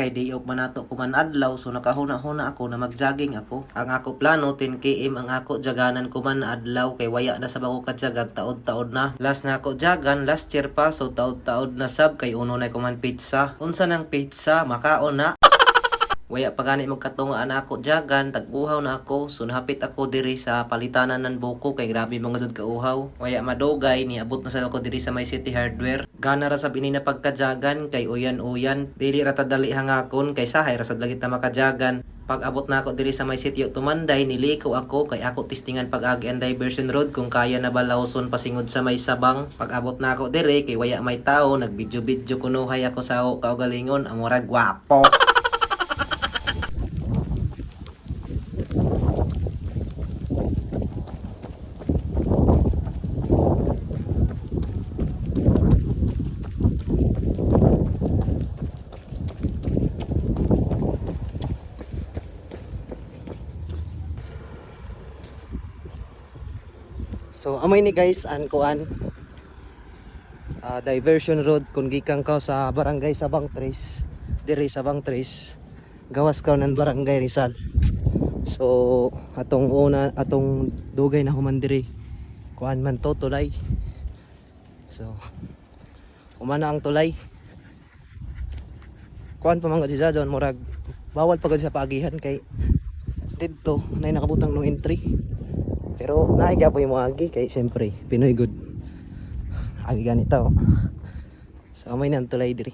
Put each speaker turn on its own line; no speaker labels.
Kay diop man nato kuman adlaw, so nakahuna-huna ako na mag-jogging ako. Ang ako plano 10 km ang ako jaganan kuman na adlaw, kay waya na sa bako kadyagan taod-taod na. Last na ako jagan last year pa, so taod-taod na sab kay uno na kuman pizza. Unsa nang pizza makaon na. Waya pa gani magkatunga na ako jagan, tag-uhaw na ako, so nahapit ako diri sa palitanan ng buko kay grabe mga jud kauhaw. Waya madugay ni abot na sa ako diri sa May City Hardware. Gana ra sab ini na pagkajagan kay uyan-uyan, dili ra ta dali hangakon kay sahay ra sad lagi ta makajagan. Pag abot na ako diri sa May City Tumanday, niliko ako kay ako testingan pag-agi ang diversion road kung kaya na ba lawson pasingod sa May Sabang. Pag abot na ako diri kay waya may tao, nagbidyo-bidyo kunuhay ako sa kaugalingon, amora gwapo. So amay ni guys an kuan diversion road kung gikan ka sa barangay Sabang Tres, diri Sabang Tres gawas ka ng barangay Rizal. So atong dugay na human diri kuan man to tulay. So humana ang tulay kuan pa man si Jajon murag bawal pagod sa paagihan kay didto nay nakabutang no entry. Pero naiga po yung mga agi kay siyempre Pinoy good agi ganito. So may nang tulay diri.